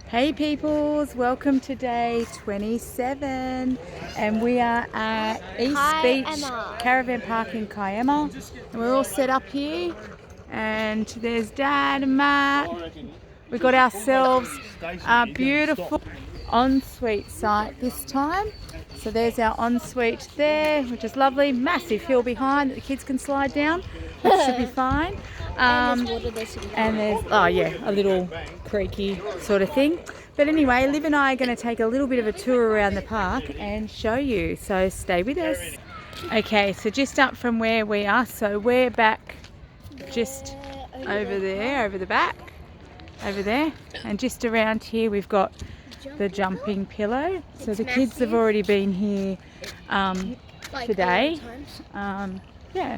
Hey peoples, welcome to day 27 and we are at East Beach Kiama. Caravan Park in Kiama and we're all set up here and there's Dad and Matt. We got ourselves a beautiful ensuite site this time. So there's our ensuite there, which is lovely. Massive hill behind that the kids can slide down, which should be fine. And there's water there. And there's, oh yeah, a little creaky sort of thing. But anyway, Liv and I are going to take a little bit of a tour around the park and show you. So stay with us. Okay, so just up from where we are. So we're back just over there, over the back, over there. And just around here we've got the jumping pillow. So the kids have already been here today. Yeah.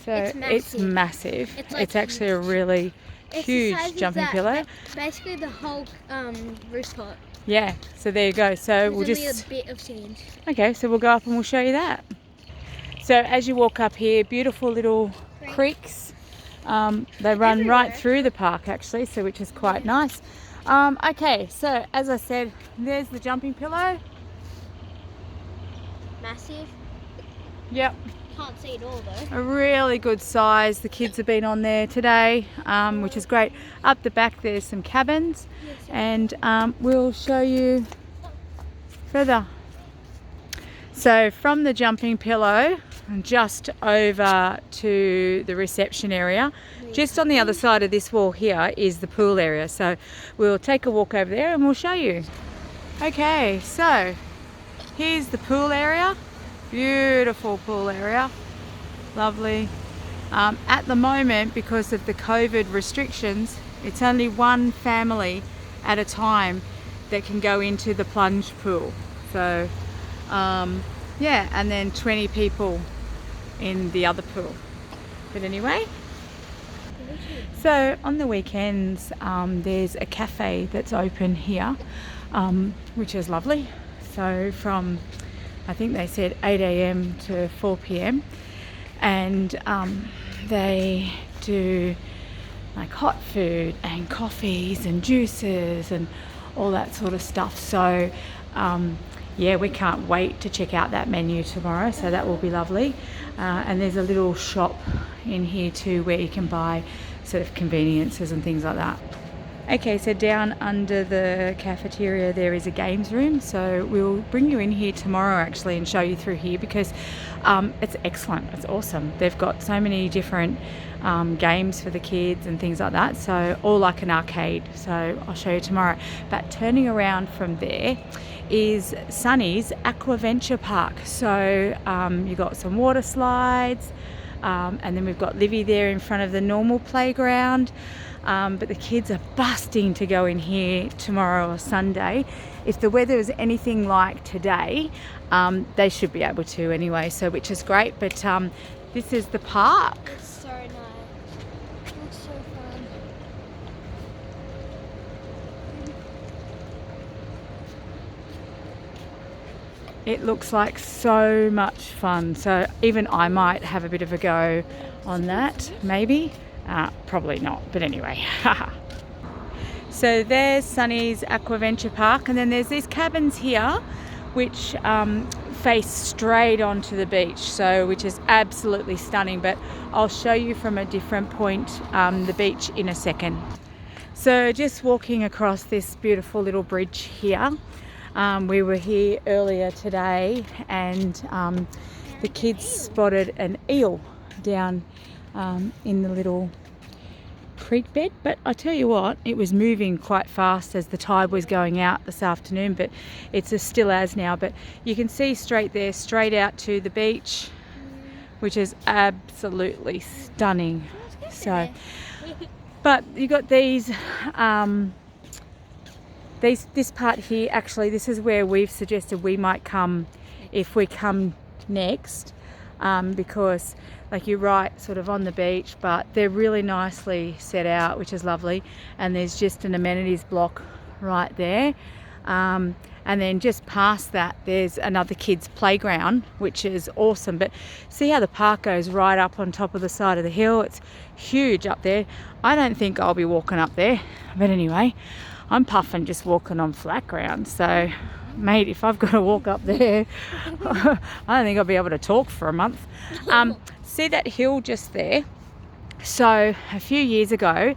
So it's massive. It's actually a really huge jumping pillow. Basically the whole rooftop. Yeah, so there you go. So we'll just... a bit of sand. Okay, so we'll go up and we'll show you that. So as you walk up here, beautiful little creeks. They run right through the park actually, so which is quite nice. Okay, so as I said, there's the jumping pillow. Massive. Yep. Can't see it all though. A really good size. The kids have been on there today, which is great. Up the back there's some cabins and we'll show you further. So from the jumping pillow just over to the reception area, just on the other side of this wall here is the pool area. So we'll take a walk over there and we'll show you. Okay, so here's the pool area. Beautiful pool area, lovely. At the moment, because of the COVID restrictions, it's only one family at a time that can go into the plunge pool. So yeah, and then 20 people in the other pool. But anyway, so on the weekends there's a cafe that's open here, which is lovely. So from, I think they said 8 a.m. to 4 p.m. and they do like hot food and coffees and juices and all that sort of stuff. So yeah, we can't wait to check out that menu tomorrow, so that will be lovely. And there's a little shop in here too where you can buy sort of conveniences and things like that. Okay, so down under the cafeteria there is a games room, so we'll bring you in here tomorrow actually and show you through here because it's excellent, it's awesome. They've got so many different games for the kids and things like that, so all like an arcade, so I'll show you tomorrow. But turning around from there is Sunny's Aquaventure Park. So you've got some water slides and then we've got Livy there in front of the normal playground. But the kids are busting to go in here tomorrow or Sunday. If the weather is anything like today, they should be able to anyway, so which is great. But this is the park. It's so nice. It's so fun. It looks like so much fun. So even I might have a bit of a go on that, maybe. Probably not, but anyway. So there's Sunny's Aquaventure Park, and then there's these cabins here which face straight onto the beach, so which is absolutely stunning, but I'll show you from a different point the beach in a second. So just walking across this beautiful little bridge here, we were here earlier today and the kids spotted an eel down in the little creek bed, but I tell you what, it was moving quite fast as the tide was going out this afternoon, but it's as still as now. But you can see straight there, straight out to the beach, which is absolutely stunning. So, but you got these this part here, actually this is where we've suggested we might come if we come next, because like you're right sort of on the beach, but they're really nicely set out, which is lovely. And there's just an amenities block right there, and then just past that there's another kids playground, which is awesome. But see how the park goes right up on top of the side of the hill. It's huge up there. I don't think I'll be walking up there, but anyway, I'm puffing just walking on flat ground. So, mate, if I've got to walk up there, I don't think I'll be able to talk for a month. See that hill just there? So a few years ago,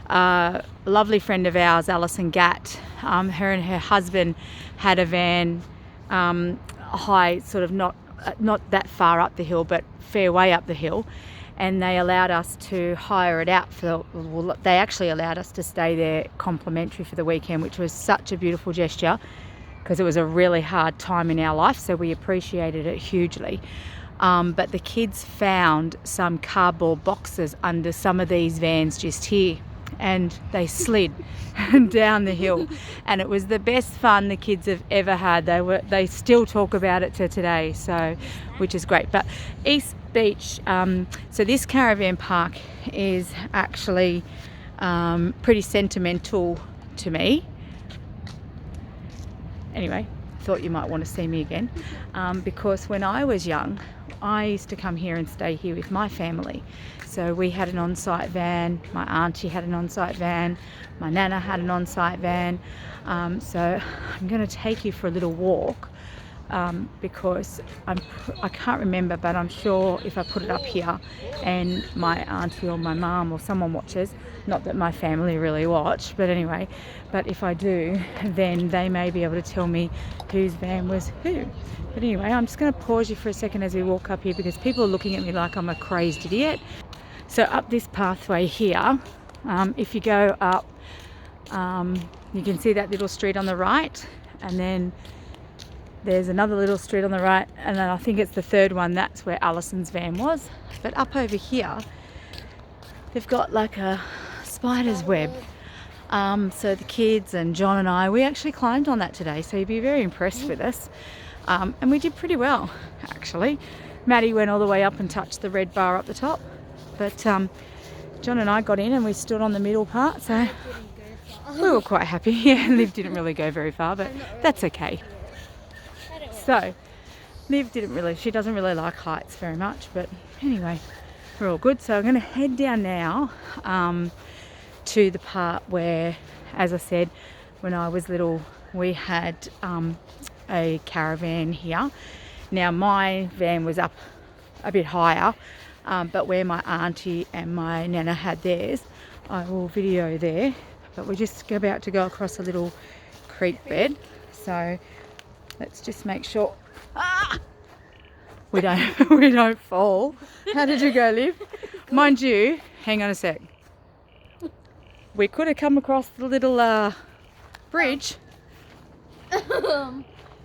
a lovely friend of ours, Alison Gatt, her and her husband had a van, high, sort of not that far up the hill, but fair way up the hill, and they allowed us to hire it out they actually allowed us to stay there complimentary for the weekend, which was such a beautiful gesture because it was a really hard time in our life, so we appreciated it hugely. But the kids found some cardboard boxes under some of these vans just here, and they slid down the hill, and it was the best fun the kids have ever had. They still talk about it to today, so which is great. But East Beach, so this caravan park is actually pretty sentimental to me. Anyway, thought you might want to see me again, because when I was young, I used to come here and stay here with my family. So we had an on-site van, my auntie had an on-site van, my nana had an on-site van. So I'm going to take you for a little walk, because I can't remember, but I'm sure if I put it up here and my auntie or my mum or someone watches, not that my family really watch, but anyway, but if I do, then they may be able to tell me whose van was who. But anyway, I'm just going to pause you for a second as we walk up here, because people are looking at me like I'm a crazed idiot. So up this pathway here, if you go up, you can see that little street on the right, and then there's another little street on the right, and then I think it's the third one, that's where Alison's van was. But up over here, they've got like a spider's web. So the kids and John and I, we actually climbed on that today, so you'd be very impressed with us. And we did pretty well, actually. Maddie went all the way up and touched the red bar up the top, but John and I got in and we stood on the middle part, so we were quite happy. Yeah, Liv didn't really go very far, but that's okay. So Liv she doesn't really like heights very much, but anyway, we're all good. So I'm going to head down now to the part where, as I said, when I was little, we had a caravan here. Now my van was up a bit higher, but where my auntie and my nana had theirs, I will video there. But we're just about to go across a little creek bed, so let's just make sure we don't fall. How did you go, Liv? Mind you, hang on a sec, we could have come across the little bridge.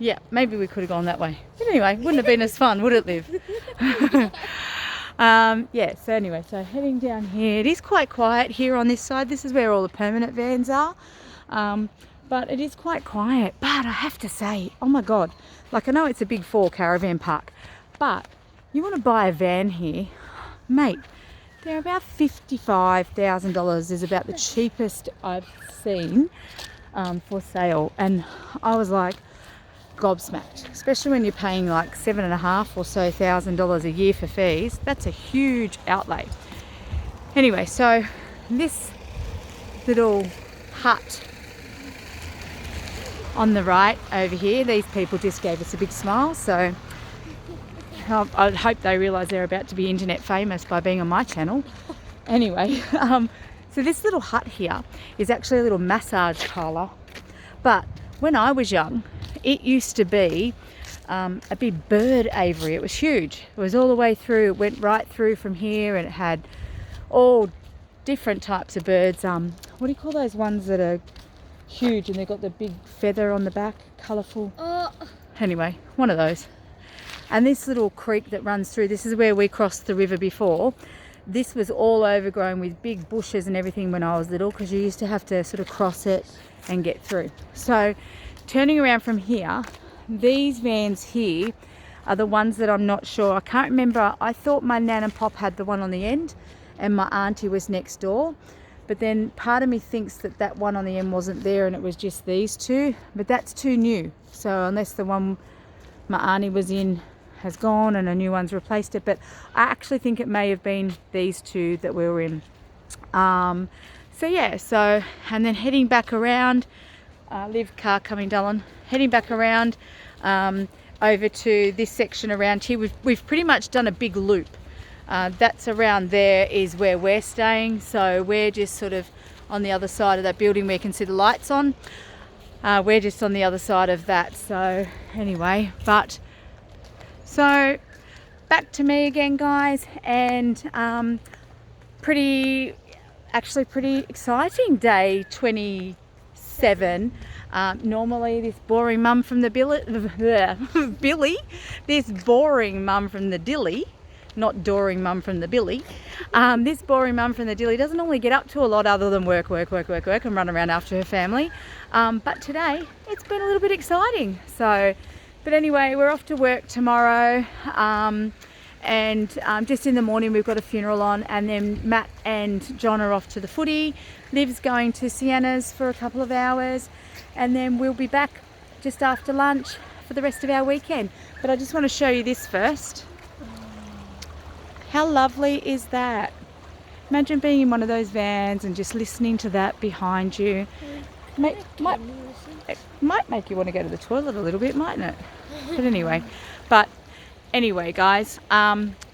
Yeah, maybe we could have gone that way. But anyway, wouldn't have been as fun, would it, Liv? Yeah, so anyway, so heading down here. It is quite quiet here on this side. This is where all the permanent vans are. But it is quite quiet. But I have to say, oh my God, like I know it's a big 4 caravan park, but you want to buy a van here, mate, they're about $55,000 is about the cheapest I've seen for sale. And I was like, gobsmacked, especially when you're paying like $7,500 or so a year for fees. That's a huge outlay. Anyway, so this little hut on the right over here, these people just gave us a big smile, so I hope they realise they're about to be internet famous by being on my channel. Anyway, so this little hut here is actually a little massage parlour, but when I was young, it used to be a big bird aviary. It was huge. It was all the way through. It went right through from here, and it had all different types of birds. What do you call those ones that are huge and they've got the big feather on the back, colourful? Anyway, one of those. And this little creek that runs through, this is where we crossed the river before. This was all overgrown with big bushes and everything when I was little, because you used to have to sort of cross it and get through. So turning around from here, these vans here are the ones that I'm not sure. I can't remember. I thought my nan and pop had the one on the end and my auntie was next door. But then part of me thinks that that one on the end wasn't there and it was just these two. But that's too new. So unless the one my auntie was in has gone and a new one's replaced it. But I actually think it may have been these two that we were in. So yeah, so and then heading back around, Liv car coming down, heading back around over to this section around here. We've pretty much done a big loop. That's around there is where we're staying, so we're just sort of on the other side of that building where you can see the lights on. We're just on the other side of that. So anyway, so back to me again, guys, and pretty exciting day 27. Normally this boring mum from the Billy, this boring mum from the Dilly, not doring mum from the Billy, this boring mum from the Dilly doesn't normally get up to a lot other than work and run around after her family. But today it's been a little bit exciting. So, but anyway, we're off to work tomorrow. And just in the morning we've got a funeral on, and then Matt and John are off to the footy. Liv's going to Sienna's for a couple of hours, and then we'll be back just after lunch for the rest of our weekend. But I just want to show you this first. How lovely is that? Imagine being in one of those vans and just listening to that behind you. It might make you want to go to the toilet a little bit, mightn't it? But anyway, guys,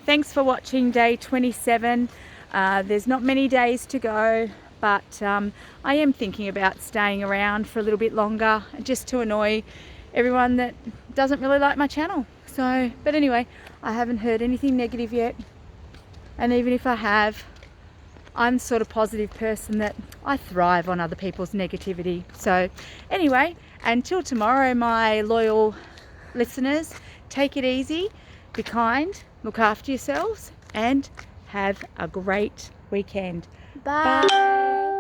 thanks for watching day 27. There's not many days to go, but I am thinking about staying around for a little bit longer, just to annoy everyone that doesn't really like my channel. So, but anyway, I haven't heard anything negative yet, and even if I have, I'm the sort of positive person that I thrive on other people's negativity. So anyway, until tomorrow, my loyal listeners, take it easy, be kind, look after yourselves, and have a great weekend. Bye.